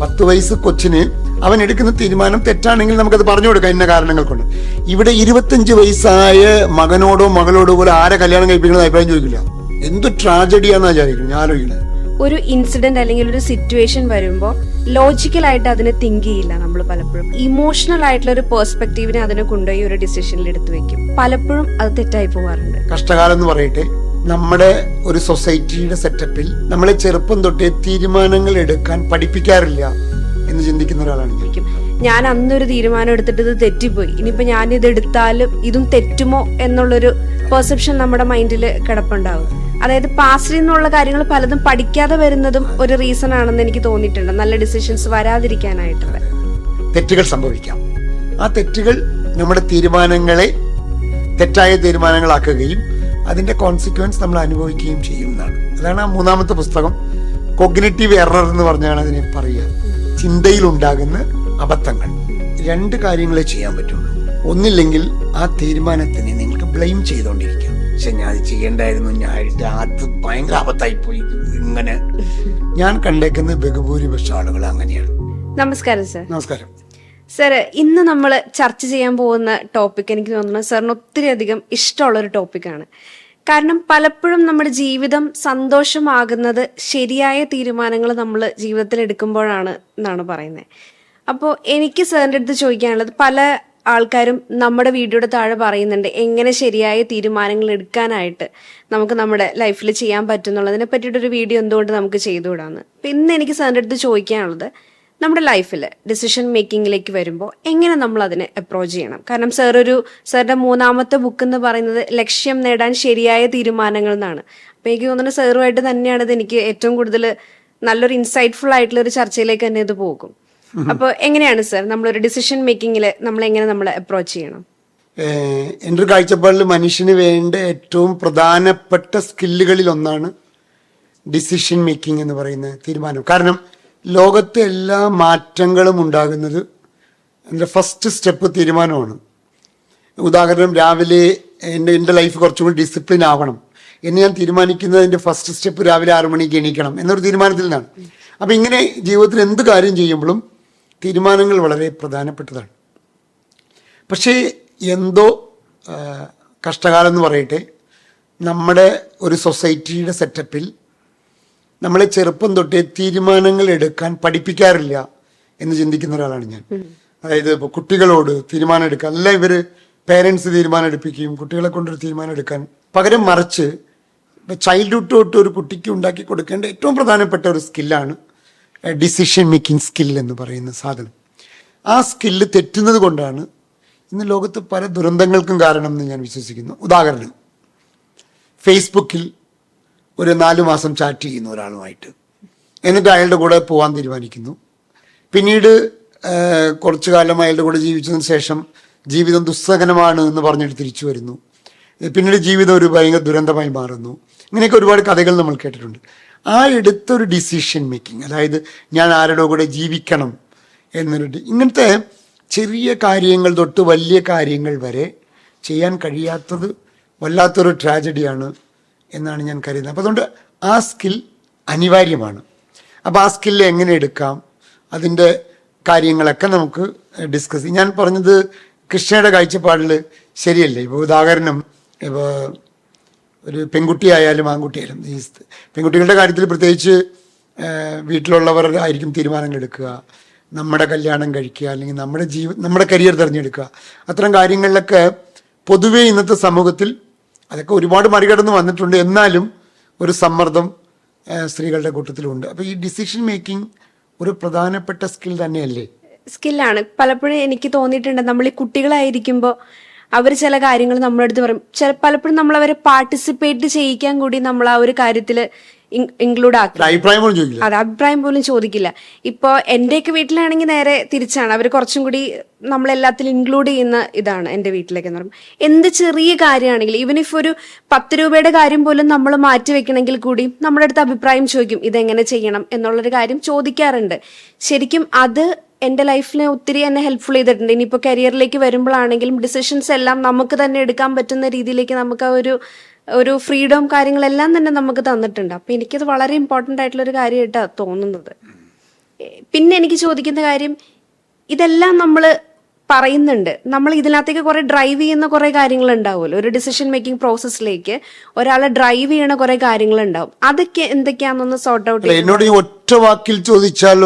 10 വയസ്സ് കൊച്ചിന് അവൻ എടുക്കുന്ന തീരുമാനം തെറ്റാണെങ്കിൽ നമുക്കത് പറഞ്ഞു കൊടുക്കാം ഇന്ന കാരണങ്ങൾ കൊണ്ട്. ഇവിടെ 25 വയസ്സായ മകനോടോ മകളോടോ പോലെ ആരെ കല്യാണം കഴിപ്പിക്കണമെന്ന് അഭിപ്രായം ചോദിക്കില്ല. എന്ത് ട്രാജഡിയാന്ന് വിചാരിക്കുന്നത്, ഞാൻ ആലോചിക്കുന്നത്. ഒരു ഇൻസിഡന്റ് അല്ലെങ്കിൽ ഒരു സിറ്റുവേഷൻ വരുമ്പോൾ ലോജിക്കലായിട്ട് അതിനെ തിങ്ക് ചെയ്യില്ല നമ്മൾ പലപ്പോഴും. ഇമോഷണൽ ആയിട്ടുള്ള ഒരു പെർസ്പെക്റ്റീവിനെ അതിനെ കൊണ്ടുപോയി ഒരു ഡിസിഷനിൽ എടുത്തു വെക്കും. പലപ്പോഴും അത് തെറ്റായി പോകാറുണ്ട്. കഷ്ടകാലം എന്ന് പറയട്ടെ, നമ്മുടെ ഒരു സൊസൈറ്റിയുടെ സെറ്റപ്പിൽ നമ്മളെ ചെറുപ്പം തൊട്ടേ തീരുമാനങ്ങൾ എടുക്കാൻ പഠിപ്പിക്കാറില്ല എന്ന് ചിന്തിക്കുന്ന ഒരാളാണ് ഞാൻ. ഞാൻ അന്നൊരു തീരുമാനം എടുത്തിട്ട് ഇത് തെറ്റിപ്പോയി, ഇനിയിപ്പോ ഞാൻ ഇത് എടുത്താലും ഇതും തെറ്റുമോ എന്നുള്ളൊരു പെർസെപ്ഷൻ നമ്മുടെ മൈൻഡിൽ കിടപ്പുണ്ടാവും. അതായത് പാസ്റ്റിൽ നിന്നുള്ള കാര്യങ്ങൾ പലതും പഠിക്കാതെ വരുന്നതും ഒരു റീസൺ ആണെന്ന് എനിക്ക് തോന്നിയിട്ടുണ്ട്, നല്ല ഡിസിഷൻസ് വരാതിരിക്കാനായിട്ടുള്ള. തെറ്റുകൾ സംഭവിക്കാം. ആ തെറ്റുകൾ നമ്മുടെ തീരുമാനങ്ങളെ തെറ്റായ തീരുമാനങ്ങളാക്കുകയും അതിന്റെ കോൺസിക്വൻസ് നമ്മൾ അനുഭവിക്കുകയും ചെയ്യുന്നതാണ്. അതാണ് ആ 3ാമത്തെ പുസ്തകം, കോഗ്നിറ്റീവ് എറർ എന്ന് പറഞ്ഞാണ് അതിനെ പറയുക. ചിന്തയിലുണ്ടാകുന്ന അബദ്ധങ്ങൾ. 2 കാര്യങ്ങളെ ചെയ്യാൻ പറ്റുള്ളൂ. ഒന്നില്ലെങ്കിൽ ആ തീരുമാനത്തിനെ നിങ്ങൾക്ക് ബ്ലെയിം ചെയ്തുകൊണ്ടിരിക്കാം. പക്ഷെ ഞാൻ അത് ചെയ്യേണ്ടായിരുന്നു, ഞാൻ അത് ഭയങ്കര അബദ്ധമായി പോയി. ഇങ്ങനെ ഞാൻ കണ്ടേക്കുന്ന ബഹുഭൂരിപക്ഷ ആളുകൾ അങ്ങനെയാണ്. നമസ്കാരം സർ. നമസ്കാരം സർ. ഇന്ന് നമ്മൾ ചർച്ച ചെയ്യാൻ പോകുന്ന ടോപ്പിക് എനിക്ക് തോന്നുന്നു സാറിന് ഒത്തിരി അധികം ഇഷ്ടമുള്ളൊരു ടോപ്പിക്കാണ്. കാരണം പലപ്പോഴും നമ്മുടെ ജീവിതം സന്തോഷമാകുന്നത് ശരിയായ തീരുമാനങ്ങൾ നമ്മൾ ജീവിതത്തിൽ എടുക്കുമ്പോഴാണ് എന്നാണ് പറയുന്നത്. അപ്പോൾ എനിക്ക് സാറിൻ്റെ അടുത്ത് ചോദിക്കാനുള്ളത്, പല ആൾക്കാരും നമ്മുടെ വീഡിയോയുടെ താഴെ പറയുന്നുണ്ട് എങ്ങനെ ശരിയായ തീരുമാനങ്ങൾ എടുക്കാനായിട്ട് നമുക്ക് നമ്മുടെ ലൈഫിൽ ചെയ്യാൻ പറ്റുന്നുള്ളതിനെ പറ്റിയിട്ടൊരു വീഡിയോ എന്തുകൊണ്ട് നമുക്ക് ചെയ്തുകൂടാന്ന്. അപ്പം ഇന്ന് എനിക്ക് സാറിൻ്റെ അടുത്ത് ചോദിക്കാനുള്ളത്, നമ്മുടെ ലൈഫിൽ ഡിസിഷൻ മേക്കിങ്ങിലേക്ക് വരുമ്പോൾ എങ്ങനെ നമ്മൾ അതിനെ അപ്രോച്ച് ചെയ്യണം? കാരണം സാറിന്റെ 3ാമത്തെ ബുക്ക് എന്ന് പറയുന്നത് ലക്ഷ്യം നേടാൻ ശരിയായ തീരുമാനങ്ങൾ എന്നാണ്. അപ്പം എനിക്ക് തോന്നുന്നത് സാറുമായിട്ട് തന്നെയാണ് ഇത് എനിക്ക് ഏറ്റവും കൂടുതൽ നല്ലൊരു ഇൻസൈറ്റ്ഫുൾ ആയിട്ടുള്ള ഒരു ചർച്ചയിലേക്ക് തന്നെ ഇത് പോകും. അപ്പോൾ എങ്ങനെയാണ് സാർ നമ്മളൊരു ഡിസിഷൻ മേക്കിങ്ങിൽ നമ്മൾ അപ്രോച്ച് ചെയ്യണം? എൻ്റെ ഒരു കാഴ്ചപ്പാടിൽ മനുഷ്യന് വേണ്ട ഏറ്റവും പ്രധാനപ്പെട്ട സ്കില്ലുകളിൽ ഒന്നാണ് ഡിസിഷൻ മേക്കിംഗ് എന്ന് പറയുന്ന തീരുമാനം. കാരണം ലോകത്തെ എല്ലാ മാറ്റങ്ങളും ഉണ്ടാകുന്നത് എൻ്റെ ഫസ്റ്റ് സ്റ്റെപ്പ് തീരുമാനമാണ്. ഉദാഹരണം, രാവിലെ എൻ്റെ ലൈഫ് കുറച്ചും കൂടി ഡിസിപ്ലിൻ ആവണം എന്ന് ഞാൻ തീരുമാനിക്കുന്നത് എൻ്റെ ഫസ്റ്റ് സ്റ്റെപ്പ് രാവിലെ 6 മണിക്ക് എണീക്കണം എന്നൊരു തീരുമാനത്തിൽ നിന്നാണ്. അപ്പം ഇങ്ങനെ ജീവിതത്തിൽ എന്ത് കാര്യം ചെയ്യുമ്പോഴും തീരുമാനങ്ങൾ വളരെ പ്രധാനപ്പെട്ടതാണ്. പക്ഷേ എന്തോ കഷ്ടകാലം എന്ന് പറയട്ടെ, നമ്മുടെ ഒരു സൊസൈറ്റിയുടെ സെറ്റപ്പിൽ നമ്മളെ ചെറുപ്പം തൊട്ടേ തീരുമാനങ്ങൾ എടുക്കാൻ പഠിപ്പിക്കാറില്ല എന്ന് ചിന്തിക്കുന്ന ഒരാളാണ് ഞാൻ. അതായത് ഇപ്പോൾ കുട്ടികളോട് തീരുമാനം എടുക്കാൻ അല്ല ഇവർ പേരൻസ് തീരുമാനം എടുപ്പിക്കുകയും കുട്ടികളെ കൊണ്ടൊരു തീരുമാനം എടുക്കാൻ പകരം മറിച്ച് ചൈൽഡ്ഹുഡ് തൊട്ട് ഒരു കുട്ടിക്ക് ഉണ്ടാക്കി കൊടുക്കേണ്ട ഏറ്റവും പ്രധാനപ്പെട്ട ഒരു സ്കില്ലാണ് ഡിസിഷൻ മേക്കിംഗ് സ്കിൽ എന്ന് പറയുന്ന സാധനം. ആ സ്കില്ല് തെറ്റുന്നത് കൊണ്ടാണ് ഇന്ന് ലോകത്ത് പല ദുരന്തങ്ങൾക്കും കാരണം എന്ന് ഞാൻ വിശ്വസിക്കുന്നു. ഉദാഹരണം, ഫേസ്ബുക്കിൽ ഒരു 4 മാസം ചാറ്റ് ചെയ്യുന്ന ഒരാളുമായിട്ട്, എന്നിട്ട് അയാളുടെ കൂടെ പോകാൻ തീരുമാനിക്കുന്നു. പിന്നീട് കുറച്ചു കാലം അയാളുടെ കൂടെ ജീവിച്ചതിന് ശേഷം ജീവിതം ദുസ്സഹനമാണ് എന്ന് പറഞ്ഞിട്ട് തിരിച്ചു വരുന്നു. പിന്നീട് ജീവിതം ഒരു ഭയങ്കര ദുരന്തമായി മാറുന്നു. ഇങ്ങനെയൊക്കെ ഒരുപാട് കഥകൾ നമ്മൾ കേട്ടിട്ടുണ്ട്. ആ എടുത്തൊരു ഡിസിഷൻ മേക്കിംഗ്, അതായത് ഞാൻ ആരുടെ കൂടെ ജീവിക്കണം എന്നൊരു, ഇങ്ങനത്തെ ചെറിയ കാര്യങ്ങൾ തൊട്ട് വലിയ കാര്യങ്ങൾ വരെ ചെയ്യാൻ കഴിയാത്തത് വല്ലാത്തൊരു ട്രാജഡിയാണ് എന്നാണ് ഞാൻ കരുതുന്നത്. അപ്പോൾ അതുകൊണ്ട് ആ സ്കിൽ അനിവാര്യമാണ്. അപ്പോൾ ആ സ്കില്ല് എങ്ങനെ എടുക്കാം, അതിൻ്റെ കാര്യങ്ങളൊക്കെ നമുക്ക് ഡിസ്കസ് ചെയ്യാം. ഞാൻ പറഞ്ഞത് കൃഷ്ണയുടെ കാഴ്ചപ്പാടിൽ ശരിയല്ലേ? ഇപ്പോൾ ഉദാഹരണം, ഇപ്പോൾ ഒരു പെൺകുട്ടിയായാലും ആൺകുട്ടിയായാലും, ഈ പെൺകുട്ടികളുടെ കാര്യത്തിൽ പ്രത്യേകിച്ച് വീട്ടിലുള്ളവർ ആയിരിക്കും തീരുമാനങ്ങൾ എടുക്കുക, നമ്മുടെ കല്യാണം കഴിക്കുക, അല്ലെങ്കിൽ നമ്മുടെ കരിയർ തിരഞ്ഞെടുക്കുക. അത്തരം കാര്യങ്ങളിലൊക്കെ പൊതുവേ ഇന്നത്തെ സമൂഹത്തിൽ അതൊക്കെ ഒരുപാട് മറികടന്ന് വന്നിട്ടുണ്ട്. എന്നാലും ഒരു സമ്മർദ്ദം സ്ത്രീകളുടെ കൂട്ടത്തിലുണ്ട്. അപ്പോൾ ഈ ഡിസിഷൻ മേക്കിംഗ് ഒരു പ്രധാനപ്പെട്ട സ്കിൽ തന്നെയല്ലേ? സ്കില്ലാണ്. പലപ്പോഴും എനിക്ക് തോന്നിയിട്ടുണ്ട്, നമ്മൾ ഈ കുട്ടികളായിരിക്കുമ്പോൾ അവർ ചില കാര്യങ്ങൾ നമ്മുടെ അടുത്ത് പറയും. പലപ്പോഴും നമ്മൾ അവരെ പാർട്ടിസിപ്പേറ്റ് ചെയ്യിക്കാൻ കൂടി നമ്മൾ ആ ഒരു കാര്യത്തിൽ ഇൻക്ലൂഡ് ആക്കി അഭിപ്രായം പോലും ചോദിക്കില്ല. ഇപ്പൊ എന്റെയൊക്കെ വീട്ടിലാണെങ്കിൽ നേരെ തിരിച്ചാണ്. അവർ കുറച്ചും കൂടി നമ്മളെല്ലാത്തിലും ഇൻക്ലൂഡ് ചെയ്യുന്ന ഇതാണ് എന്റെ വീട്ടിലേക്ക് എന്ന് പറയുമ്പോൾ. എന്ത് ചെറിയ കാര്യമാണെങ്കിലും, ഈവൻ ഇഫ് ഒരു 10 രൂപയുടെ കാര്യം പോലും നമ്മൾ മാറ്റി വെക്കണമെങ്കിൽ കൂടി നമ്മുടെ അടുത്ത് അഭിപ്രായം ചോദിക്കും, ഇതെങ്ങനെ ചെയ്യണം എന്നുള്ളൊരു കാര്യം ചോദിക്കാറുണ്ട്. ശരിക്കും അത് എന്റെ ലൈഫിനെ ഒത്തിരി എന്നെ ഹെൽപ്ഫുൾ ചെയ്തിട്ടുണ്ട്. ഇനിയിപ്പോൾ കരിയറിലേക്ക് വരുമ്പോഴാണെങ്കിലും ഡിസിഷൻസ് എല്ലാം നമുക്ക് തന്നെ എടുക്കാൻ പറ്റുന്ന രീതിയിലേക്ക് നമുക്ക് ആ ഒരു ഫ്രീഡം കാര്യങ്ങളെല്ലാം തന്നെ നമുക്ക് തന്നിട്ടുണ്ട്. അപ്പൊ എനിക്കത് വളരെ ഇമ്പോർട്ടൻ്റ് ആയിട്ടുള്ള ഒരു കാര്യമായിട്ടാണ് തോന്നുന്നത്. പിന്നെ എനിക്ക് ചോദിക്കുന്ന കാര്യം, ഇതെല്ലാം നമ്മൾ പറയുന്നുണ്ട്, നമ്മൾ ഇതിനകത്തേക്ക് കുറെ ഡ്രൈവ് ചെയ്യുന്ന കുറെ കാര്യങ്ങൾ ഉണ്ടാവുമല്ലോ, ഒരു ഡിസിഷൻ മേക്കിംഗ് പ്രോസസ്സിലേക്ക് ഒരാളെ ഡ്രൈവ് ചെയ്യണ കുറെ കാര്യങ്ങൾ ഉണ്ടാവും. അതൊക്കെ എന്തൊക്കെയാണെന്നൊന്ന് സോർട്ട് ഔട്ട് ചെയ്യാം. എന്നോട് ഈ ഒറ്റ വാക്കിൽ ചോദിച്ചാൽ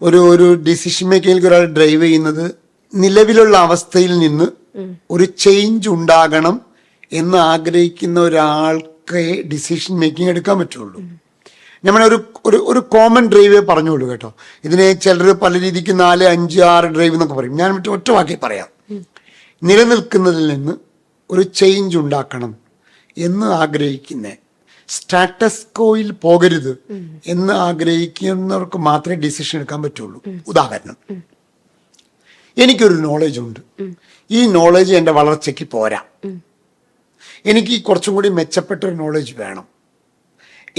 ഒരു ഡിസിഷൻ മേക്കിംഗിൽ ഒരാൾ ഡ്രൈവ് ചെയ്യുന്നത് നിലവിലുള്ള അവസ്ഥയിൽ നിന്ന് ഒരു ചേഞ്ച് ഉണ്ടാകണം എന്ന് ആഗ്രഹിക്കുന്ന ഒരാൾക്ക് ഡിസിഷൻ മേക്കിംഗ് എടുക്കാൻ പറ്റുള്ളൂ. നമ്മളൊരു ഒരു കോമൺ ഡ്രൈവേ പറഞ്ഞോളൂ കേട്ടോ. ഇതിനെ ചിലർ പല രീതിക്ക് 4, 5, 6 ഡ്രൈവ് എന്നൊക്കെ പറയും. ഞാൻ ഒറ്റ വാക്കി പറയാം. നിലനിൽക്കുന്നതിൽ നിന്ന് ഒരു ചേഞ്ച് ഉണ്ടാക്കണം എന്ന് ആഗ്രഹിക്കുന്ന, സ്റ്റാറ്റസ് കോയിൽ പോകരുത് എന്ന് ആഗ്രഹിക്കുന്നവർക്ക് മാത്രമേ ഡിസിഷൻ എടുക്കാൻ പറ്റുള്ളൂ. ഉദാഹരണം, എനിക്കൊരു നോളജ് ഉണ്ട്, ഈ നോളജ് എൻ്റെ വളർച്ചയ്ക്ക് പോരാ, എനിക്ക് കുറച്ചും കൂടി മെച്ചപ്പെട്ട ഒരു നോളജ് വേണം,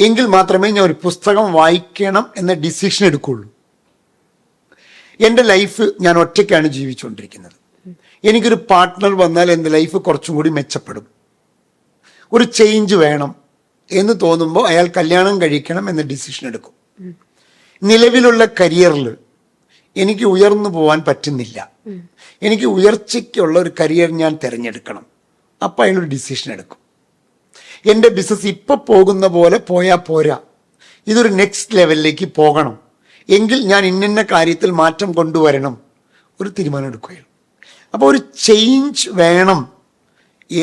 എങ്കിൽ മാത്രമേ ഞാൻ ഒരു പുസ്തകം വായിക്കണം എന്ന ഡിസിഷൻ എടുക്കുള്ളൂ. എൻ്റെ ലൈഫ് ഞാൻ ഒറ്റയ്ക്കാണ് ജീവിച്ചുകൊണ്ടിരിക്കുന്നത്, എനിക്കൊരു പാർട്ട്ണർ വന്നാൽ എൻ്റെ ലൈഫ് കുറച്ചും കൂടി മെച്ചപ്പെടും, ഒരു ചേഞ്ച് വേണം എന്ന് തോന്നുമ്പോൾ അയാൾ കല്യാണം കഴിക്കണം എന്ന ഡിസിഷൻ എടുക്കും. നിലവിലുള്ള കരിയറിൽ എനിക്ക് ഉയർന്നു പോകാൻ പറ്റുന്നില്ല, എനിക്ക് ഉയർച്ചയ്ക്കുള്ള ഒരു കരിയർ ഞാൻ തിരഞ്ഞെടുക്കണം, അപ്പം അയാളൊരു ഡിസിഷൻ എടുക്കും. എൻ്റെ ബിസിനസ് ഇപ്പം പോകുന്ന പോലെ പോയാൽ പോരാ, ഇതൊരു നെക്സ്റ്റ് ലെവലിലേക്ക് പോകണം, എങ്കിൽ ഞാൻ ഇന്ന കാര്യത്തിൽ മാറ്റം കൊണ്ടുവരണം, ഒരു തീരുമാനം എടുക്കുകയാണ്. അപ്പോൾ ഒരു ചേഞ്ച് വേണം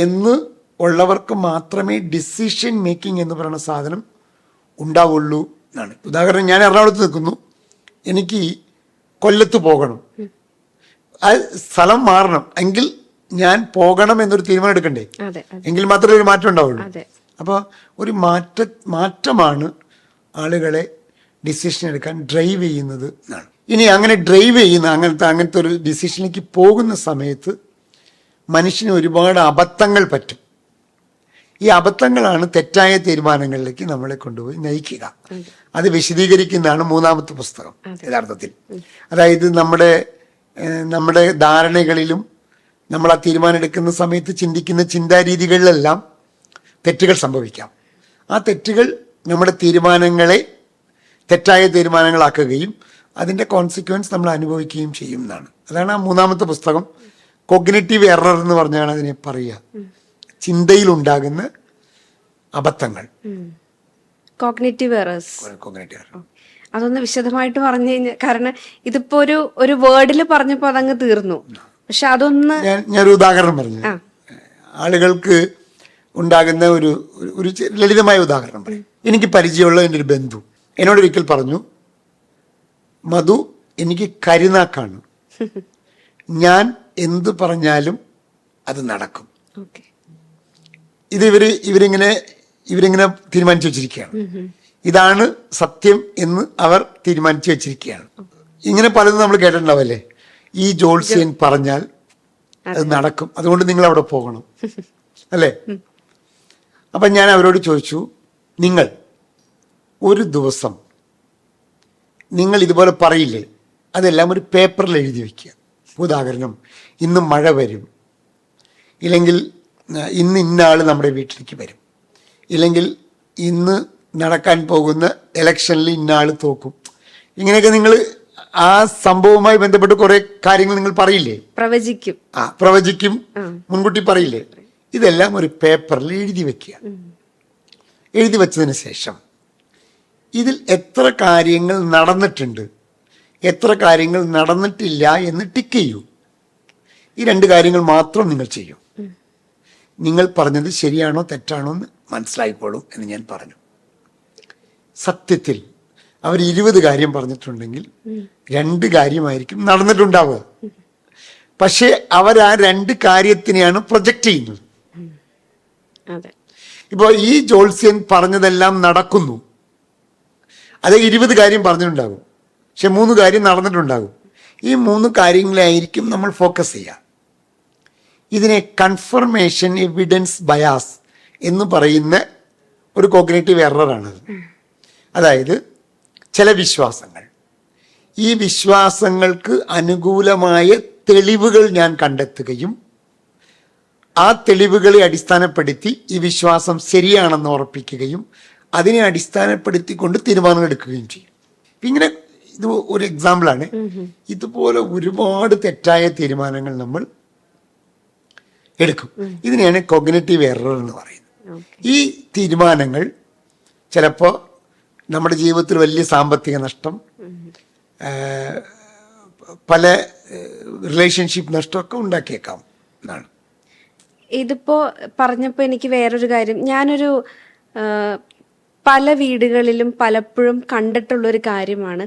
എന്ന് ഉള്ളവർക്ക് മാത്രമേ ഡിസിഷൻ മേക്കിംഗ് എന്ന് പറയുന്ന സാധനം ഉണ്ടാവുള്ളൂ എന്നാണ്. ഉദാഹരണം, ഞാൻ എറണാകുളത്ത് നിൽക്കുന്നു, എനിക്ക് കൊല്ലത്ത് പോകണം, ആ സ്ഥലം മാറണം, എങ്കിൽ ഞാൻ പോകണം എന്നൊരു തീരുമാനം എടുക്കണ്ടേ, എങ്കിൽ മാത്രമേ ഒരു മാറ്റം ഉണ്ടാവുള്ളൂ. അപ്പോൾ ഒരു മാറ്റമാണ് ആളുകളെ ഡിസിഷൻ എടുക്കാൻ ഡ്രൈവ് ചെയ്യുന്നത് എന്നാണ്. ഇനി അങ്ങനെ ഡ്രൈവ് ചെയ്യുന്ന അങ്ങനത്തെ ഒരു ഡിസിഷനിലേക്ക് പോകുന്ന സമയത്ത് മനുഷ്യന് ഒരുപാട് അബദ്ധങ്ങൾ പറ്റും. ഈ അബദ്ധങ്ങളാണ് തെറ്റായ തീരുമാനങ്ങളിലേക്ക് നമ്മളെ കൊണ്ടുപോയി നയിക്കുക. അത് വിശദീകരിക്കുന്നതാണ് 3ാമത്തെ പുസ്തകം യഥാർത്ഥത്തിൽ. അതായത് നമ്മുടെ ധാരണകളിലും നമ്മൾ ആ തീരുമാനം എടുക്കുന്ന സമയത്ത് ചിന്തിക്കുന്ന ചിന്താരീതികളിലെല്ലാം തെറ്റുകൾ സംഭവിക്കാം. ആ തെറ്റുകൾ നമ്മുടെ തീരുമാനങ്ങളെ തെറ്റായ തീരുമാനങ്ങളാക്കുകയും അതിൻ്റെ കോൺസിക്വൻസ് നമ്മൾ അനുഭവിക്കുകയും ചെയ്യും എന്നാണ്. അതാണ് ആ 3ാമത്തെ പുസ്തകം. കോഗ്നിറ്റീവ് എറർ എന്ന് പറഞ്ഞാണ് അതിനെ പറയുക, ചിന്തയിലുണ്ടാകുന്ന അബദ്ധങ്ങൾ. Cognitive errors. അതൊന്ന് വിശദമായിട്ട് പറഞ്ഞു കഴിഞ്ഞാൽ, കാരണം ഇതിപ്പോ ഒരു വേർഡിൽ പറഞ്ഞപ്പോ അതങ്ങ് തീർന്നു. പക്ഷെ അതൊന്ന് ഞാനൊരു ഉദാഹരണം പറഞ്ഞു, ആളുകൾക്ക് ഉണ്ടാകുന്ന ഒരു ലളിതമായ ഉദാഹരണം പറയും. എനിക്ക് പരിചയമുള്ള എൻ്റെ ഒരു ബന്ധു എന്നോട് ഒരിക്കൽ പറഞ്ഞു, മധു, എനിക്ക് കരിനാക്കാണ്, ഞാൻ എന്ത് പറഞ്ഞാലും അത് നടക്കും. ഇത് ഇവരിങ്ങനെ തീരുമാനിച്ചു വെച്ചിരിക്കുകയാണ്, ഇതാണ് സത്യം എന്ന് അവർ തീരുമാനിച്ചു വെച്ചിരിക്കുകയാണ്. ഇങ്ങനെ പലതും നമ്മൾ കേട്ടിട്ടുണ്ടാവല്ലേ, ഈ ജോത്സ്യൻ പറഞ്ഞാൽ അത് നടക്കും, അതുകൊണ്ട് നിങ്ങൾ അവിടെ പോകണം, അല്ലേ? അപ്പൊ ഞാൻ അവരോട് ചോദിച്ചു, നിങ്ങൾ ഒരു ദിവസം നിങ്ങൾ ഇതുപോലെ പറയില്ലേ, അതെല്ലാം ഒരു പേപ്പറിൽ എഴുതി വയ്ക്കുക. ഉദാഹരണം, ഇന്ന് മഴ വരും, ഇല്ലെങ്കിൽ ഇന്ന് ഇന്ന ആൾ നമ്മുടെ വീട്ടിലേക്ക് വരും, ഇല്ലെങ്കിൽ ഇന്ന് നടക്കാൻ പോകുന്ന ഇലക്ഷനിൽ ഇന്ന ആൾ തോക്കും. ഇങ്ങനെയൊക്കെ നിങ്ങൾ ആ സംഭവവുമായി ബന്ധപ്പെട്ട് കുറെ കാര്യങ്ങൾ നിങ്ങൾ പറയില്ലേ, പ്രവചിക്കും, മുൻകൂട്ടി പറയില്ലേ. ഇതെല്ലാം ഒരു പേപ്പറിൽ എഴുതി വെക്കുക. എഴുതി വെച്ചതിന് ശേഷം ഇതിൽ എത്ര കാര്യങ്ങൾ നടന്നിട്ടുണ്ട്, എത്ര കാര്യങ്ങൾ നടന്നിട്ടില്ല എന്ന് ടിക്ക് ചെയ്യൂ. ഈ 2 കാര്യങ്ങൾ മാത്രം നിങ്ങൾ ചെയ്യൂ. നിങ്ങൾ പറഞ്ഞത് ശരിയാണോ തെറ്റാണോ എന്ന് മനസ്സിലായിക്കോളും എന്ന് ഞാൻ പറഞ്ഞു. സത്യത്തിൽ അവർ 20 കാര്യം പറഞ്ഞിട്ടുണ്ടെങ്കിൽ 2 കാര്യമായിരിക്കും നടന്നിട്ടുണ്ടാവുക. പക്ഷെ അവർ ആ 2 കാര്യത്തിനെയാണ് പ്രൊജക്റ്റ് ചെയ്യുന്നത്. ഇപ്പൊ ഈ ജോത്സ്യൻ പറഞ്ഞതെല്ലാം നടക്കുന്നു, അത് 20 കാര്യം പറഞ്ഞിട്ടുണ്ടാകും, പക്ഷെ 3 കാര്യം നടന്നിട്ടുണ്ടാകും. ഈ 3 കാര്യങ്ങളായിരിക്കും നമ്മൾ ഫോക്കസ് ചെയ്യുക. ഇതിനെ കൺഫർമേഷൻ എവിഡൻസ് ബയാസ് എന്ന് പറയുന്ന ഒരു കോഗ്നിറ്റീവ് എററാണത്. അതായത് ചില വിശ്വാസങ്ങൾ, ഈ വിശ്വാസങ്ങൾക്ക് അനുകൂലമായ തെളിവുകൾ ഞാൻ കണ്ടെത്തുകയും ആ തെളിവുകളെ അടിസ്ഥാനപ്പെടുത്തി ഈ വിശ്വാസം ശരിയാണെന്ന് ഉറപ്പിക്കുകയും അതിനെ അടിസ്ഥാനപ്പെടുത്തിക്കൊണ്ട് തീരുമാനങ്ങൾ എടുക്കുകയും ചെയ്യും. ഇങ്ങനെ ഇത് ഒരു എക്സാമ്പിളാണ്. ഇതുപോലെ ഒരുപാട് തെറ്റായ തീരുമാനങ്ങൾ നമ്മൾ എടുക്കും. ഇതിനെയാണ് കോഗ്നിറ്റീവ് എറർ എന്ന് പറയുന്നത്. ഈ തീരുമാനങ്ങൾ ചിലപ്പോൾ നമ്മുടെ ജീവിതത്തിൽ വലിയ സാമ്പത്തിക നഷ്ടം, പല റിലേഷൻഷിപ്പ് നഷ്ടമൊക്കെ ഉണ്ടാക്കിയേക്കാം എന്നാണ്. ഇതിപ്പോ പറഞ്ഞപ്പോ എനിക്ക് വേറൊരു കാര്യം, ഞാനൊരു പല വീടുകളിലും പലപ്പോഴും കണ്ടിട്ടുള്ള ഒരു കാര്യമാണ്,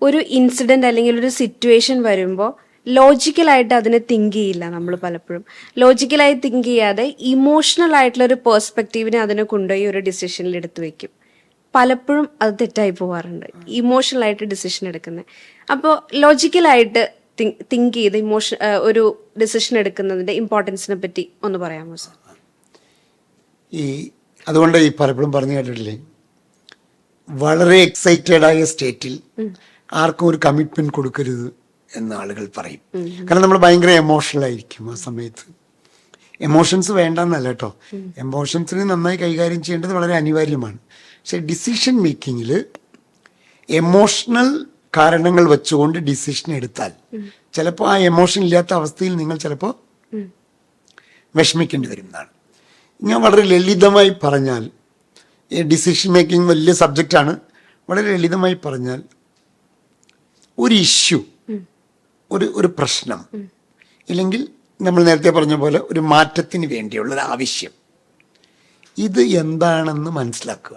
ഒരു ഇൻസിഡന്റ് അല്ലെങ്കിൽ ഒരു സിറ്റുവേഷൻ വരുമ്പോൾ ലോജിക്കലായിട്ട് അതിനെ തിങ്ക് ചെയ്യില്ല. നമ്മൾ പലപ്പോഴും ലോജിക്കലായി തിങ്ക് ചെയ്യാതെ ഇമോഷണൽ ആയിട്ടുള്ള ഒരു പേഴ്സ്പെക്റ്റീവിനെ അതിനെ കൊണ്ടുപോയി ഒരു ഡിസിഷനിൽ എടുത്തു വെക്കും. പലപ്പോഴും അത് തെറ്റായി പോവാറുണ്ട്, ഇമോഷണൽ ആയിട്ട് ഡിസിഷൻ എടുക്കുന്നത്. അപ്പോൾ ലോജിക്കലായിട്ട് തിങ്ക് ചെയ്ത് ഒരു ഡിസിഷൻ എടുക്കുന്നതിന്റെ ഇമ്പോർട്ടൻസിനെ പറ്റി ഒന്ന് പറയാമോ സർ? അതുകൊണ്ട് ഈ പലപ്പോഴും പറഞ്ഞു കേട്ടിട്ടില്ലേ, വളരെ എക്സൈറ്റഡ് ആയ സ്റ്റേറ്റിൽ ആർക്കും ഒരു കമ്മിറ്റ്മെന്റ് കൊടുക്കരുത് എന്ന് ആളുകൾ പറയും. കാരണം നമ്മൾ ഭയങ്കര എമോഷണൽ ആയിരിക്കും ആ സമയത്ത്. എമോഷൻസ് വേണ്ടെന്നല്ല കേട്ടോ, എമോഷൻസിനെ നന്നായി കൈകാര്യം ചെയ്യേണ്ടത് വളരെ അനിവാര്യമാണ്. പക്ഷെ ഡിസിഷൻ മേക്കിങ്ങിൽ എമോഷണൽ കാരണങ്ങൾ വെച്ചുകൊണ്ട് ഡിസിഷൻ എടുത്താൽ ചിലപ്പോൾ ആ എമോഷൻ ഇല്ലാത്ത അവസ്ഥയിൽ നിങ്ങൾ ചിലപ്പോൾ വിഷമിക്കേണ്ടി വരും എന്നാണ്. ഞാൻ വളരെ ലളിതമായി പറഞ്ഞാൽ, ഡിസിഷൻ മേക്കിംഗ് വലിയ സബ്ജക്റ്റാണ്. വളരെ ലളിതമായി പറഞ്ഞാൽ, ഒരു ഇഷ്യൂ, ഒരു പ്രശ്നം, ഇല്ലെങ്കിൽ നമ്മൾ നേരത്തെ പറഞ്ഞ പോലെ ഒരു മാറ്റത്തിന് വേണ്ടിയുള്ള ഒരു ആവശ്യം, ഇത് എന്താണെന്ന് മനസ്സിലാക്കുക.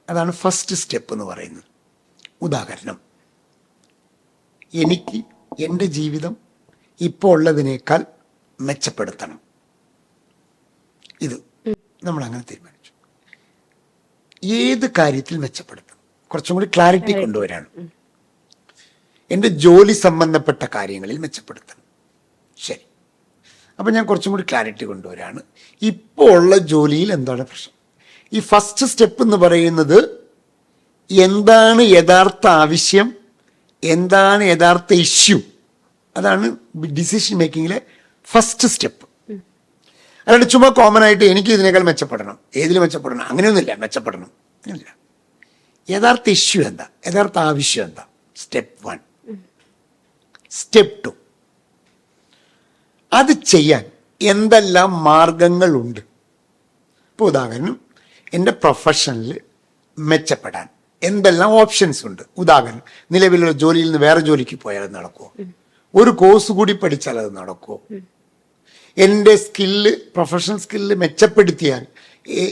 അതാണ് ഫസ്റ്റ് സ്റ്റെപ്പ് എന്ന് പറയുന്നത്. ഉദാഹരണം, എനിക്ക് എൻ്റെ ജീവിതം ഇപ്പോൾ ഉള്ളതിനേക്കാൾ മെച്ചപ്പെടുത്തണം. ഇത് നമ്മൾ അങ്ങനെ തീരുമാനിച്ചു. ഏത് കാര്യത്തിൽ മെച്ചപ്പെടുത്തണം? കുറച്ചും കൂടി ക്ലാരിറ്റി കൊണ്ടുവരാണ്. എൻ്റെ ജോലി സംബന്ധപ്പെട്ട കാര്യങ്ങളിൽ മെച്ചപ്പെടുത്തണം. ശരി, അപ്പം ഞാൻ കുറച്ചും കൂടി ക്ലാരിറ്റി കൊണ്ടുവരാണ്. ഇപ്പോൾ ഉള്ള ജോലിയിൽ എന്താണ് പ്രശ്നം? ഈ ഫസ്റ്റ് സ്റ്റെപ്പ് എന്ന് പറയുന്നത് എന്താണ് യഥാർത്ഥ ആവശ്യം, എന്താണ് യഥാർത്ഥ ഇഷ്യൂ, അതാണ് ഡിസിഷൻ മേക്കിങ്ങിലെ ഫസ്റ്റ് സ്റ്റെപ്പ്. അല്ലാണ്ട് ചുമ്മാ കോമൺ ആയിട്ട് എനിക്ക് ഇതിനേക്കാൾ മെച്ചപ്പെടണം, ഏതിൽ മെച്ചപ്പെടണം, അങ്ങനെയൊന്നുമില്ല. മെച്ചപ്പെടണം അങ്ങനെയില്ല. യഥാർത്ഥ ഇഷ്യൂ എന്താ, യഥാർത്ഥ ആവശ്യം എന്താ? സ്റ്റെപ്പ് 1. സ്റ്റെപ്പ് 2, അത് ചെയ്യാൻ എന്തെല്ലാം മാർഗങ്ങളുണ്ട്? ഇപ്പോൾ ഉദാഹരണം, എൻ്റെ പ്രൊഫഷനിൽ മെച്ചപ്പെടാൻ എന്തെല്ലാം ഓപ്ഷൻസ് ഉണ്ട്? ഉദാഹരണം, നിലവിലുള്ള ജോലിയിൽ നിന്ന് വേറെ ജോലിക്ക് പോയാൽ അത് നടക്കുമോ? ഒരു കോഴ്സ് കൂടി പഠിച്ചാൽ അത് നടക്കുമോ? എൻ്റെ സ്കില്ല്, പ്രൊഫഷണൽ സ്കില്ല് മെച്ചപ്പെടുത്തിയാൽ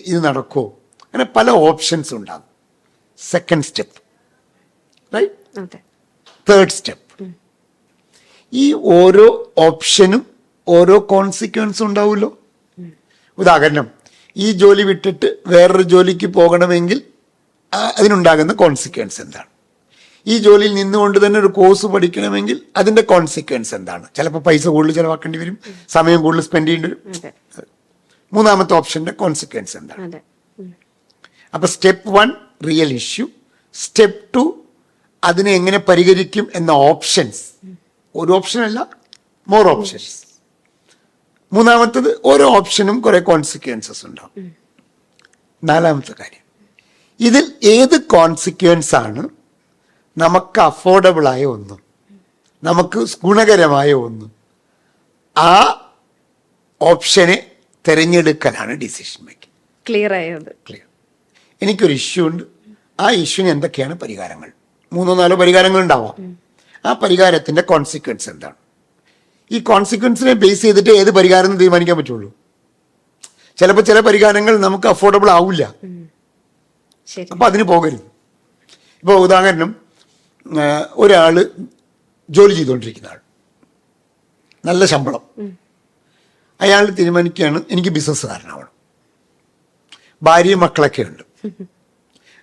ഇത് നടക്കുമോ? അങ്ങനെ പല ഓപ്ഷൻസ് ഉണ്ടാകും. Second step, right? Third step, ഈ ഓരോ ഓപ്ഷനും ഓരോ കോൺസിക്വൻസ് ഉണ്ടാവുമല്ലോ. ഉദാഹരണം, ഈ ജോലി വിട്ടിട്ട് വേറൊരു ജോലിക്ക് പോകണമെങ്കിൽ അതിനുണ്ടാകുന്ന കോൺസിക്വൻസ് എന്താണ്? ഈ ജോലിയിൽ നിന്നുകൊണ്ട് തന്നെ ഒരു കോഴ്സ് പഠിക്കണമെങ്കിൽ അതിന്റെ കോൺസിക്വൻസ് എന്താണ്? ചിലപ്പോൾ പൈസ കൂടുതൽ ചിലവാക്കേണ്ടി വരും, സമയം കൂടുതൽ സ്പെൻഡ് ചെയ്യേണ്ടി വരും. മൂന്നാമത്തെ ഓപ്ഷന്റെ കോൺസിക്വൻസ് എന്താണ്? അപ്പൊ സ്റ്റെപ്പ് 1 റിയൽ ഇഷ്യൂ, സ്റ്റെപ്പ് 2 അതിനെ എങ്ങനെ പരിഹരിക്കും എന്ന ഓപ്ഷൻസ്. ഒരു ഓപ്ഷൻ അല്ല, മോർ ഓപ്ഷൻസ്. മൂന്നാമത്തത്, ഓരോ ഓപ്ഷനും കുറെ കോൺസിക്വൻസസ് ഉണ്ടാവും. നാലാമത്തെ കാര്യം, ഇതിൽ ഏത് കോൺസിക്വൻസ് ആണ് നമുക്ക് അഫോർഡബിൾ ആയ ഒന്ന്, നമുക്ക് ഗുണകരമായ ഒന്ന്, ആ ഓപ്ഷനെ തിരഞ്ഞെടുക്കലാണ് ഡിസിഷൻ മേക്കിംഗ്. ക്ലിയർ ആയത്? ക്ലിയർ. എനിക്കൊരു ഇഷ്യൂ ഉണ്ട്, ആ ഇഷ്യൂവിന് എന്തൊക്കെയാണ് പരിഹാരങ്ങൾ? 3-4 പരിഹാരങ്ങൾ ഉണ്ടാവാം. ആ പരിഹാരത്തിന്റെ കോൺസിക്വൻസ് എന്താണ്? ഈ കോൺസിക്വൻസിനെ ബേസ് ചെയ്തിട്ട് ഏത് പരിഹാരം എന്ന് തീരുമാനിക്കാൻ പറ്റുള്ളൂ. ചിലപ്പോൾ ചില പരിഹാരങ്ങൾ നമുക്ക് അഫോർഡബിൾ ആവില്ല, അപ്പൊ അതിന് പോകരുത്. ഇപ്പൊ ഉദാഹരണം, ഒരാള് ജോലി ചെയ്തുകൊണ്ടിരിക്കുന്ന ആൾ, നല്ല ശമ്പളം, അയാൾ തീരുമാനിക്കുകയാണ് എനിക്ക് ബിസിനസ്സുകാരനാവണം, ഭാര്യയും മക്കളൊക്കെ ഉണ്ട്.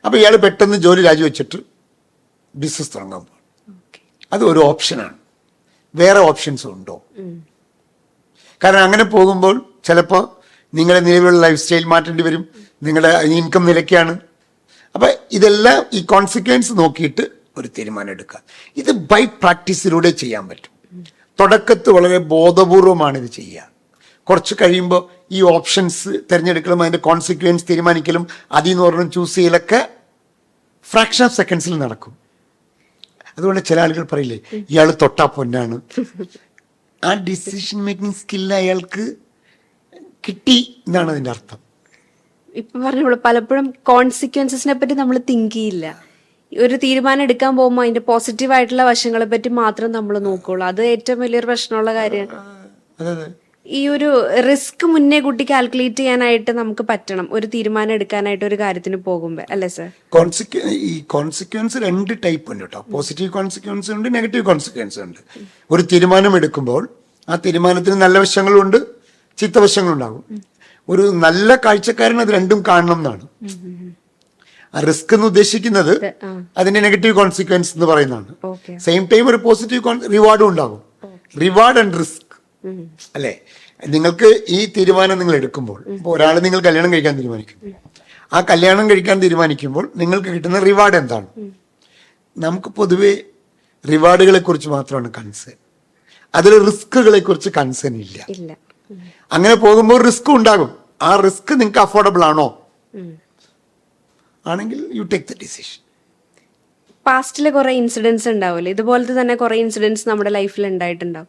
അപ്പൊ ഇയാൾ പെട്ടെന്ന് ജോലി രാജിവെച്ചിട്ട് ബിസിനസ് തുടങ്ങാൻ പോകും. അത് ഒരു ഓപ്ഷനാണ്. വേറെ ഓപ്ഷൻസ് ഉണ്ടോ? കാരണം അങ്ങനെ പോകുമ്പോൾ ചിലപ്പോൾ നിങ്ങളുടെ നിലവിലുള്ള ലൈഫ് സ്റ്റൈൽ മാറ്റേണ്ടി വരും, നിങ്ങളുടെ ഇൻകം നിലയ്ക്കാണ്. അപ്പൊ ഇതെല്ലാം ഈ കോൺസിക്വൻസ് നോക്കിയിട്ട് ഒരു തീരുമാനം എടുക്കുക. ഇത് ബൈ പ്രാക്ടീസിലൂടെ ചെയ്യാൻ പറ്റും. തുടക്കത്ത് വളരെ ബോധപൂർവമാണ് ഇത് ചെയ്യുക. കുറച്ച് കഴിയുമ്പോൾ ഈ ഓപ്ഷൻസ് തിരഞ്ഞെടുക്കലും അതിന്റെ കോൺസിക്വൻസ് തീരുമാനിക്കലും അതിൽ നിന്ന് ഒരെണ്ണം ചൂസ് ചെയ്യലൊക്കെ ഫ്രാക്ഷൻ ഓഫ് സെക്കൻഡ്സിൽ നടക്കും. അതുകൊണ്ട് ചില ആളുകൾ പറയില്ലേ ഇയാൾ തൊട്ടാ പൊന്നാണ്. ആ ഡിസിഷൻ മേക്കിംഗ് സ്കില്ല് അയാൾക്ക് കിട്ടി എന്നാണ് അതിന്റെ അർത്ഥം. ഇപ്പൊ പറഞ്ഞോളൂ, പലപ്പോഴും കോൺസിക്വൻസസിനെ പറ്റി നമ്മൾ തിങ്ക് ചെയ്യില്ല. ഒരു തീരുമാനം എടുക്കാൻ പോകുമ്പോൾ അതിന്റെ പോസിറ്റീവ് ആയിട്ടുള്ള വശങ്ങളെ പറ്റി മാത്രം നമ്മൾ നോക്കുള്ളൂ. അത് ഏറ്റവും വലിയൊരു പ്രശ്നമുള്ള കാര്യമാണ്. അതെ അതെ. ഈ ഒരു റിസ്ക് മുന്നേ കൂട്ടി കാൽക്കുലേറ്റ് ചെയ്യാനായിട്ട് നമുക്ക് പറ്റണം ഒരു തീരുമാനം എടുക്കാനായിട്ട് ഒരു കാര്യത്തിന് പോകുമ്പോൾ, അല്ലേ സർ? ഈ കോൺസിക്വൻസ് രണ്ട് ടൈപ്പ് ഉണ്ട് കേട്ടോ. പോസിറ്റീവ് കോൺസിക്വൻസ് ഉണ്ട്, നെഗറ്റീവ് കോൺസിക്വൻസ് ഉണ്ട്. ഒരു തീരുമാനം എടുക്കുമ്പോൾ ആ തീരുമാനത്തിന് നല്ല വശങ്ങളുണ്ട്, ചീത്ത വശങ്ങളുണ്ടാകും. ഒരു നല്ല കാഴ്ചക്കാരൻ അത് രണ്ടും കാണണം എന്നാണ്. ആ റിസ്ക് എന്ന് ഉദ്ദേശിക്കുന്നത് അതിന്റെ നെഗറ്റീവ് കോൺസിക്വൻസ് എന്ന് പറയുന്നതാണ്. സെയിം ടൈം ഒരു പോസിറ്റീവ് റിവാർഡും ഉണ്ടാകും. റിവാർഡ് ആൻഡ് റിസ്ക് അല്ലെ? നിങ്ങൾക്ക് ഈ തീരുമാനം നിങ്ങൾ എടുക്കുമ്പോൾ, ഒരാൾ നിങ്ങൾ കല്യാണം കഴിക്കാൻ തീരുമാനിക്കും. ആ കല്യാണം കഴിക്കാൻ തീരുമാനിക്കുമ്പോൾ നിങ്ങൾക്ക് കിട്ടുന്ന റിവാർഡ് എന്താണ്? നമുക്ക് പൊതുവെ റിവാർഡുകളെ കുറിച്ച് മാത്രമാണ് കൺസേൺ, അതിൽ റിസ്കുകളെ കുറിച്ച് കൺസേൺ ഇല്ല. അങ്ങനെ പോകുമ്പോൾ റിസ്ക് ഉണ്ടാകും. ആ റിസ്ക് നിങ്ങൾക്ക് അഫോർഡബിൾ ആണോ? ആണെങ്കിൽ യു ടേക്ക് ദ ഡിസിഷൻ. പാസ്റ്റിലെ കുറെ ഇൻസിഡൻസ് ഉണ്ടാവില്ലേ, ഇതുപോലത്തെ തന്നെ കുറെ ഇൻസിഡൻസ് നമ്മുടെ ലൈഫിൽ ഉണ്ടായിട്ടുണ്ടാവും.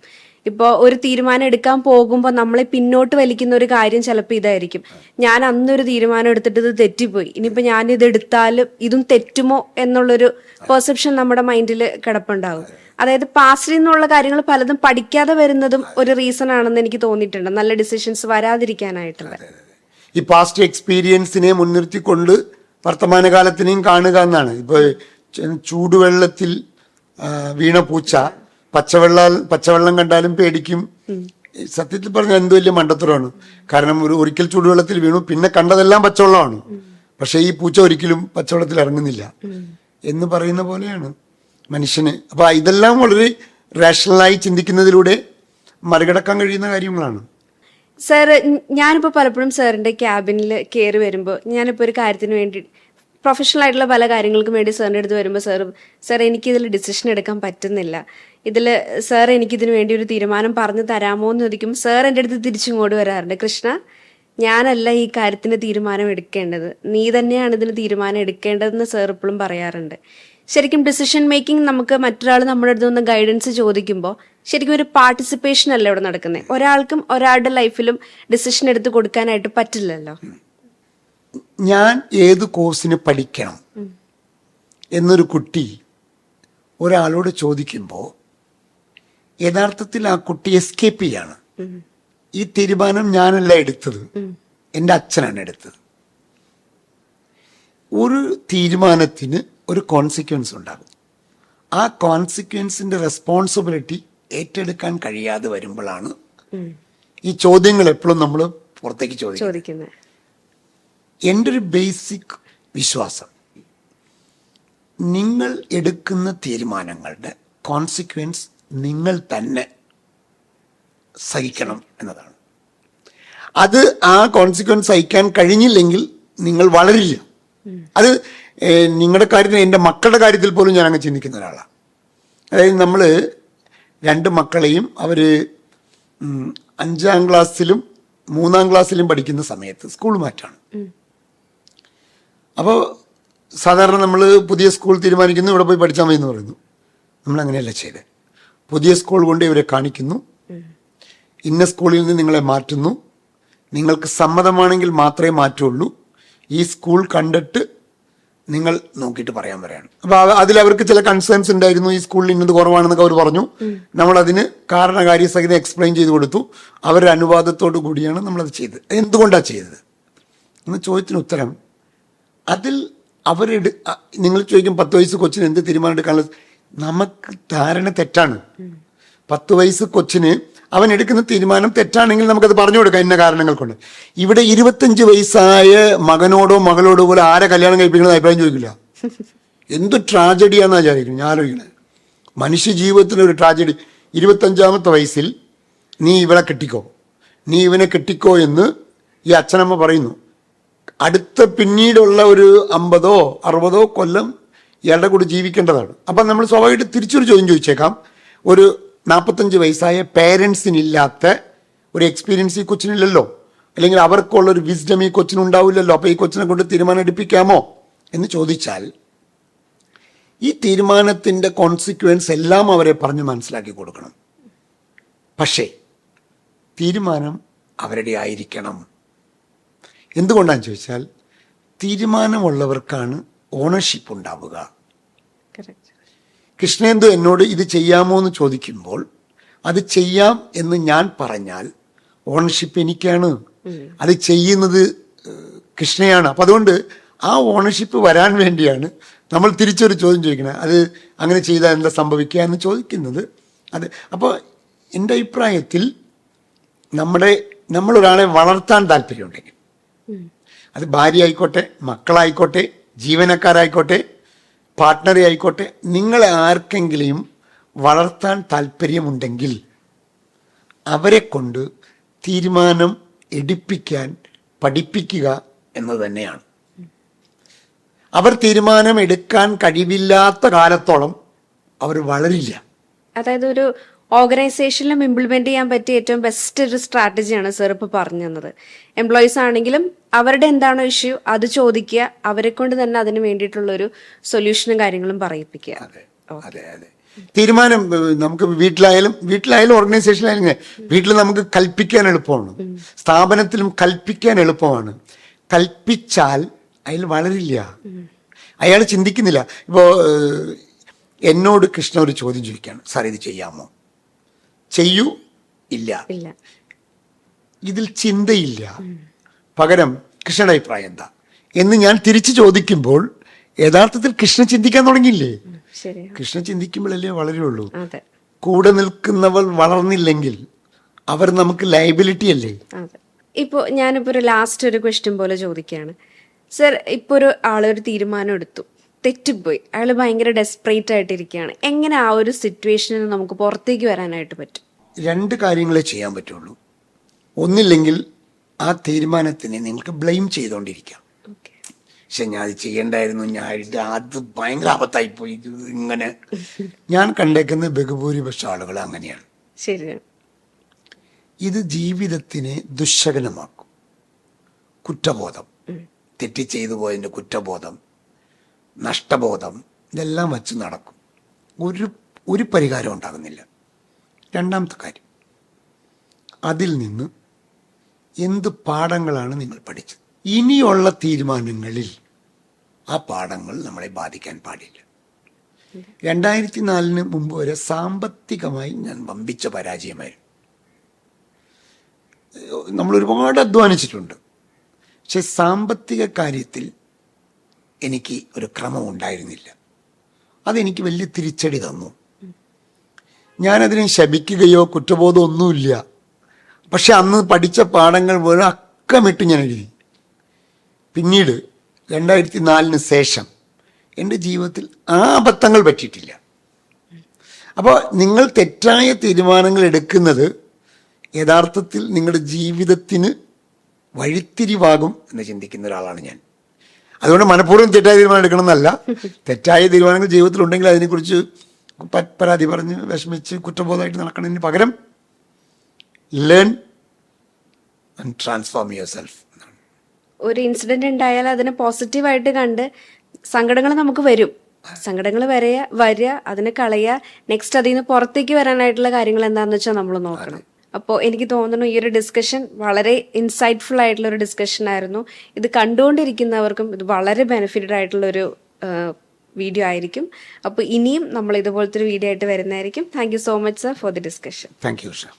ഇപ്പോൾ ഒരു തീരുമാനം എടുക്കാൻ പോകുമ്പോൾ നമ്മളെ പിന്നോട്ട് വലിക്കുന്ന ഒരു കാര്യം ചിലപ്പോൾ ഇതായിരിക്കും, ഞാൻ അന്നൊരു തീരുമാനം എടുത്തിട്ട് ഇത് തെറ്റിപ്പോയി, ഇനിയിപ്പോൾ ഞാൻ ഇത് എടുത്താലും ഇതും തെറ്റുമോ എന്നുള്ളൊരു പെർസെപ്ഷൻ നമ്മുടെ മൈൻഡിൽ കിടപ്പുണ്ടാകും. അതായത് പാസ്റ്റിൽ നിന്നുള്ള കാര്യങ്ങൾ പലതും പഠിക്കാതെ വരുന്നതും ഒരു റീസൺ ആണെന്ന് എനിക്ക് തോന്നിയിട്ടുണ്ട്, നല്ല ഡിസിഷൻസ് വരാതിരിക്കാനായിട്ടുള്ള. ഈ പാസ്റ്റ് എക്സ്പീരിയൻസിനെ മുൻനിർത്തിക്കൊണ്ട് വർത്തമാനകാലത്തിനെയും കാണുക എന്നാണ്. ഇപ്പൊ ചൂടുവെള്ളത്തിൽ വീണ പൂച്ച പച്ചവെള്ളം കണ്ടാലും പേടിക്കും. സത്യത്തിൽ പറഞ്ഞാൽ എന്ത് വലിയ മണ്ടത്തരമാണ്. കാരണം ഒരിക്കൽ ചൂടുവെള്ളത്തിൽ വീണു, പിന്നെ കണ്ടതെല്ലാം പച്ചവെള്ളമാണ്. പക്ഷെ ഈ പൂച്ച ഒരിക്കലും പച്ചവെള്ളത്തിൽ ഇറങ്ങുന്നില്ല എന്ന് പറയുന്ന പോലെയാണ് മനുഷ്യന്. അപ്പൊ ഇതെല്ലാം വളരെ റാഷണലായി ചിന്തിക്കുന്നതിലൂടെ മറികടക്കാൻ കഴിയുന്ന കാര്യങ്ങളാണ്. സാർ, ഞാനിപ്പോൾ പലപ്പോഴും സാറിന്റെ ക്യാബിനിൽ കയറി വരുമ്പോൾ, ഞാനിപ്പോൾ ഒരു കാര്യത്തിന് വേണ്ടി പ്രൊഫഷണൽ ആയിട്ടുള്ള പല കാര്യങ്ങൾക്കും വേണ്ടി സാറിൻ്റെ അടുത്ത് വരുമ്പോൾ സാർ എനിക്കിതിൽ ഡിസിഷൻ എടുക്കാൻ പറ്റുന്നില്ല, ഇതിൽ സാർ എനിക്കിതിന് വേണ്ടി ഒരു തീരുമാനം പറഞ്ഞു തരാമോ എന്ന് ചോദിക്കുമ്പോൾ സാർ എൻ്റെ അടുത്ത് തിരിച്ചിങ്ങോട്ട് വരാറുണ്ട്, കൃഷ്ണ, ഞാനല്ല ഈ കാര്യത്തിന് തീരുമാനം എടുക്കേണ്ടത്, നീ തന്നെയാണ് ഇതിന് തീരുമാനം എടുക്കേണ്ടതെന്ന് സാർ എപ്പോഴും പറയാറുണ്ട്. ശരിക്കും ഡിസിഷൻ മേക്കിംഗ് നമുക്ക് മറ്റൊരാൾ നമ്മുടെ അടുത്ത് നിന്ന് ഗൈഡൻസ് ചോദിക്കുമ്പോൾ ശരിക്കും ഒരു പാർട്ടിസിപ്പേഷൻ അല്ല ഇവിടെ നടക്കുന്നത്. ഒരാൾക്കും ഒരാളുടെ ലൈഫിലും ഡിസിഷൻ എടുത്ത് കൊടുക്കാനായിട്ട് പറ്റില്ലല്ലോ. ഞാൻ ഏത് കോഴ്സിന് പഠിക്കണം എന്നൊരു കുട്ടി ഒരാളോട് ചോദിക്കുമ്പോൾ യഥാർത്ഥത്തിൽ ആ കുട്ടി എസ്കേപ്പ് ചെയ്യാണ്. ഈ തീരുമാനം ഞാനല്ല എടുത്തത്, എൻ്റെ അച്ഛനാണ് എടുത്തത്. ഒരു തീരുമാനത്തിന് ഒരു കോൺസിക്വൻസ് ഉണ്ടാകും. ആ കോൺസിക്വൻസിന്റെ റെസ്പോൺസിബിലിറ്റി ഏറ്റെടുക്കാൻ കഴിയാതെ വരുമ്പോഴാണ് ഈ ചോദ്യങ്ങൾ എപ്പോഴും നമ്മൾ പുറത്തേക്ക് ചോദിക്കുന്നത്. എൻ്റെ ഒരു ബേസിക് വിശ്വാസം, നിങ്ങൾ എടുക്കുന്ന തീരുമാനങ്ങളുടെ കോൺസിക്വൻസ് നിങ്ങൾ തന്നെ സഹിക്കണം എന്നതാണ്. അത് ആ കോൺസിക്വൻസ് സഹിക്കാൻ കഴിഞ്ഞില്ലെങ്കിൽ നിങ്ങൾ വളരില്ല. അത് നിങ്ങളുടെ കാര്യത്തിൽ, എൻ്റെ മക്കളുടെ കാര്യത്തിൽ പോലും ഞാൻ അങ്ങ് ചിന്തിക്കുന്ന ഒരാളാണ്. അതായത് നമ്മൾ രണ്ട് മക്കളെയും അവർ 5ാം ക്ലാസ്സിലും 3ാം ക്ലാസ്സിലും പഠിക്കുന്ന സമയത്ത് സ്കൂൾ മാറ്റാണ്. അപ്പോൾ സാധാരണ നമ്മൾ പുതിയ സ്കൂൾ തീരുമാനിക്കുന്നു, ഇവിടെ പോയി പഠിച്ചാൽ മതി എന്ന് പറയുന്നു. നമ്മൾ അങ്ങനെയല്ല ചെയ്തത്. പുതിയ സ്കൂൾ കൊണ്ട് ഇവരെ കാണിക്കുന്നു, ഇന്ന സ്കൂളിൽ നിന്ന് നിങ്ങളെ മാറ്റുന്നു, നിങ്ങൾക്ക് സമ്മതമാണെങ്കിൽ മാത്രമേ മാറ്റുള്ളൂ, ഈ സ്കൂൾ കണ്ടിട്ട് നിങ്ങൾ നോക്കിയിട്ട് പറയാൻ പറയാണ്. അപ്പൊ അതിൽ അവർക്ക് ചില കൺസേൺസ് ഉണ്ടായിരുന്നു, ഈ സ്കൂളിൽ ഇന്നത് കുറവാണെന്നൊക്കെ അവർ പറഞ്ഞു. നമ്മൾ അതിന് കാരണകാര്യ സഹിതം എക്സ്പ്ലെയിൻ ചെയ്ത് കൊടുത്തു. അവരുടെ അനുവാദത്തോടു കൂടിയാണ് നമ്മളത് ചെയ്തത്. എന്തുകൊണ്ടാണ് ചെയ്തത് എന്ന ചോദ്യത്തിന് ഉത്തരം, അതിൽ നിങ്ങൾ ചോദിക്കും 10 വയസ്സ് കൊച്ചിന് എന്ത് തീരുമാനം എടുക്കാനുള്ള, നമുക്ക് ധാരണ തെറ്റാണ്. 10 വയസ്സ് കൊച്ചിന് അവൻ എടുക്കുന്ന തീരുമാനം തെറ്റാണെങ്കിൽ നമുക്കത് പറഞ്ഞു കൊടുക്കാം ഇന്ന കാരണങ്ങൾ കൊണ്ട്. ഇവിടെ 25 വയസ്സായ മകനോടോ മകളോടോ പോലെ ആരെ കല്യാണം കഴിപ്പിക്കണമെന്ന് അഭിപ്രായം ചോദിക്കില്ല. എന്ത് ട്രാജഡിയാണെന്നാ വിചാരിക്കുന്നത്. ഞാൻ ആലോചിക്കണേ, മനുഷ്യ ജീവിതത്തിന് ഒരു ട്രാജഡി. 25ാമത്തെ വയസ്സിൽ നീ ഇവളെ കെട്ടിക്കോ, നീ ഇവനെ കെട്ടിക്കോ എന്ന് ഈ അച്ഛനമ്മ പറയുന്നു. പിന്നീടുള്ള ഒരു 50ഓ 60ഓ കൊല്ലം ഇയാളുടെ കൂടെ ജീവിക്കേണ്ടതാണ്. അപ്പം നമ്മൾ സ്വാഭാവികമായിട്ട് തിരിച്ചൊരു ചോദ്യം ചോദിച്ചേക്കാം, ഒരു 45 വയസ്സായ പേരൻസിനില്ലാത്ത ഒരു എക്സ്പീരിയൻസ് ഈ കൊച്ചിനില്ലല്ലോ, അല്ലെങ്കിൽ അവർക്കുള്ളൊരു വിസ്ഡം ഈ കൊച്ചിനുണ്ടാവില്ലല്ലോ, അപ്പോൾ ഈ കൊച്ചിനെ കൊണ്ട് തീരുമാനം എടുപ്പിക്കാമോ എന്ന് ചോദിച്ചാൽ ഈ തീരുമാനത്തിൻ്റെ കോൺസിക്വൻസ് എല്ലാം അവരെ പറഞ്ഞ് മനസ്സിലാക്കി കൊടുക്കണം. പക്ഷേ തീരുമാനം അവരുടെ ആയിരിക്കണം. എന്തുകൊണ്ടാണെന്ന് ചോദിച്ചാൽ തീരുമാനമുള്ളവർക്കാണ് ഓണർഷിപ്പ് ഉണ്ടാവുക. കൃഷ്ണേന്ദു എന്നോട് ഇത് ചെയ്യാമോ എന്ന് ചോദിക്കുമ്പോൾ അത് ചെയ്യാം എന്ന് ഞാൻ പറഞ്ഞാൽ ഓണർഷിപ്പ് എനിക്കാണ്, അത് ചെയ്യുന്നത് കൃഷ്ണയാണ്. അപ്പം അതുകൊണ്ട് ആ ഓണർഷിപ്പ് വരാൻ വേണ്ടിയാണ് നമ്മൾ തിരിച്ചൊരു ചോദ്യം ചോദിക്കുന്നത്. അത് അങ്ങനെ ചെയ്താൽ എന്താ സംഭവിക്കുക എന്ന് ചോദിക്കുന്നത്. അത് അപ്പോൾ എൻ്റെ അഭിപ്രായത്തിൽ നമ്മളൊരാളെ വളർത്താൻ താല്പര്യമുണ്ടെങ്കിൽ, അത് ഭാര്യ ആയിക്കോട്ടെ, മക്കളായിക്കോട്ടെ, ജീവനക്കാരായിക്കോട്ടെ, പാർട്ട്ണറെ ആയിക്കോട്ടെ, നിങ്ങളെ ആർക്കെങ്കിലും വളർത്താൻ താല്പര്യമുണ്ടെങ്കിൽ അവരെ കൊണ്ട് തീരുമാനം എടുപ്പിക്കാൻ പഠിപ്പിക്കുക എന്ന് തന്നെയാണ്. അവർ തീരുമാനം എടുക്കാൻ കഴിവില്ലാത്ത കാലത്തോളം അവർ വളരില്ല. അതായത് ഒരു ഓർഗനൈസേഷനിലും ഇംപ്ലിമെന്റ് ചെയ്യാൻ പറ്റിയ ഏറ്റവും ബെസ്റ്റ് ഒരു സ്ട്രാറ്റജിയാണ് സർ ഇപ്പോൾ പറഞ്ഞു തന്നത്. എംപ്ലോയീസ് ആണെങ്കിലും അവരുടെ എന്താണോ ഇഷ്യൂ അത് ചോദിക്കുക, അവരെ കൊണ്ട് തന്നെ അതിന് വേണ്ടിയിട്ടുള്ള ഒരു സൊല്യൂഷനും കാര്യങ്ങളും പറയിപ്പിക്കുക. അതെ അതെ അതെ. തീരുമാനം നമുക്ക് വീട്ടിലായാലും ഓർഗനൈസേഷനിലായാലും വീട്ടിൽ നമുക്ക് കൽപ്പിക്കാൻ എളുപ്പമാണ്, സ്ഥാപനത്തിലും കൽപ്പിക്കാൻ എളുപ്പമാണ്. കൽപ്പിച്ചാൽ അയാൾ വളരില്ല, അയാൾ ചിന്തിക്കുന്നില്ല. ഇപ്പോൾ എന്നോട് കൃഷ്ണ ഒരു ചോദ്യം ചോദിക്കുകയാണ്, സാർ ഇത് ചെയ്യാമോ? ചെയ്യൂ, ഇല്ല, ഇതിൽ ചിന്തയില്ല. പകരം കൃഷ്ണയുടെ അഭിപ്രായം എന്താ എന്ന് ഞാൻ തിരിച്ചു ചോദിക്കുമ്പോൾ യഥാർത്ഥത്തിൽ കൃഷ്ണ ചിന്തിക്കാൻ തുടങ്ങിയില്ലേ? കൃഷ്ണ ചിന്തിക്കുമ്പോഴല്ലേ വളരുള്ളൂ. കൂടെ നിൽക്കുന്നവർ വളർന്നില്ലെങ്കിൽ അവർ നമുക്ക് ലയബിലിറ്റി അല്ലേ? ഇപ്പോൾ ഞാനിപ്പോൾ ഒരു ലാസ്റ്റ് ഒരു ക്വസ്റ്റ്യൻ പോലെ ചോദിക്കുകയാണ് സർ. ഇപ്പോൾ ഒരു ആളൊരു തീരുമാനം എടുത്തു, തെറ്റിപ്പോയി, അയാൾ ഭയങ്കര ഡെസ്പറേറ്റ് ആയിട്ടിരിക്കുകയാണ്. എങ്ങനെ ആ ഒരു സിറ്റുവേഷനിൽ നമുക്ക് പുറത്തേക്ക് വരാനായിട്ട് പറ്റും? രണ്ട് കാര്യങ്ങളെ ചെയ്യാൻ പറ്റുള്ളൂ. ഒന്നില്ലെങ്കിൽ ആ തീരുമാനത്തിനെ നിങ്ങൾക്ക് ബ്ലെയിം ചെയ്തുകൊണ്ടിരിക്കാം. പക്ഷെ ഞാൻ അത് ചെയ്യണ്ടായിരുന്നു, അത് ഭയങ്കര അബദ്ധമായിപ്പോയി, ഇങ്ങനെ. ഞാൻ കണ്ടേക്കുന്ന ബഹുഭൂരിപക്ഷം ആളുകൾ അങ്ങനെയാണ്. ശരിയാണ്. ഇത് ജീവിതത്തിനെ ദുശ്ശകനമാക്കും. കുറ്റബോധം, തെറ്റ് ചെയ്തു പോയതിൻ്റെ കുറ്റബോധം, നഷ്ടബോധം, ഇതെല്ലാം വച്ച് നടക്കും. ഒരു പരിഹാരം ഉണ്ടാകുന്നില്ല. രണ്ടാമത്തെ കാര്യം, അതിൽ നിന്ന് എന്ത് പാഠങ്ങളാണ് നിങ്ങൾ പഠിച്ചത്? ഇനിയുള്ള തീരുമാനങ്ങളിൽ ആ പാഠങ്ങൾ നമ്മളെ ബാധിക്കാൻ പാടില്ല. 2004 മുമ്പ് വരെ സാമ്പത്തികമായി ഞാൻ വമ്പിച്ച പരാജയമായിരുന്നു. നമ്മൾ ഒരുപാട് അധ്വാനിച്ചിട്ടുണ്ട്, പക്ഷെ സാമ്പത്തിക കാര്യത്തിൽ എനിക്ക് ഒരു ക്രമം ഉണ്ടായിരുന്നില്ല. അതെനിക്ക് വലിയ തിരിച്ചടി തന്നു. ഞാനതിനെ ശപിക്കുകയോ കുറ്റബോധമോ ഒന്നുമില്ല. പക്ഷെ അന്ന് പഠിച്ച പാഠങ്ങൾ വെറും അക്കമിട്ട് ഞാൻ എഴുതി. പിന്നീട് 2004 ശേഷം എൻ്റെ ജീവിതത്തിൽ ആ അബദ്ധങ്ങൾ പറ്റിയിട്ടില്ല. അപ്പോൾ നിങ്ങൾ തെറ്റായ തീരുമാനങ്ങൾ എടുക്കുന്നത് യഥാർത്ഥത്തിൽ നിങ്ങളുടെ ജീവിതത്തിന് വഴിത്തിരിവാകും എന്ന് ചിന്തിക്കുന്ന ഒരാളാണ് ഞാൻ. അതുകൊണ്ട് മനഃപൂർവ്വം തെറ്റായ തീരുമാനം എടുക്കണം എന്നല്ല. തെറ്റായ തീരുമാനങ്ങൾ ജീവിതത്തിൽ ഉണ്ടെങ്കിൽ അതിനെക്കുറിച്ച് പരാതി പറഞ്ഞ് വിഷമിച്ച് കുറ്റബോധമായിട്ട് നടക്കുന്നതിന് പകരം learn and transform your self. ഒരു ഇൻസിഡന്റ് ഉണ്ടായാൽ അതിനെ പോസിറ്റീവായിട്ട് കണ്ട്, സങ്കടങ്ങൾ നമുക്ക് വരും, സങ്കടങ്ങൾ വരിക, അതിനെ കളയുക, നെക്സ്റ്റ് അതിൽ നിന്ന് പുറത്തേക്ക് വരാനായിട്ടുള്ള കാര്യങ്ങൾ എന്താണെന്ന് വെച്ചാൽ നമ്മൾ നോക്കണം. അപ്പോൾ എനിക്ക് തോന്നുന്നു ഈ ഒരു ഡിസ്കഷൻ വളരെ ഇൻസൈറ്റ്ഫുൾ ആയിട്ടുള്ള ഒരു ഡിസ്കഷൻ ആയിരുന്നു. ഇത് കണ്ടുകൊണ്ടിരിക്കുന്നവർക്കും ഇത് വളരെ ബെനിഫിറ്റഡ് ആയിട്ടുള്ള ഒരു വീഡിയോ ആയിരിക്കും. അപ്പോൾ ഇനിയും നമ്മൾ ഇതുപോലത്തെ ഒരു വീഡിയോ ആയിട്ട് വരുന്നതായിരിക്കും. Thank you so much sir for the discussion. Thank you sir.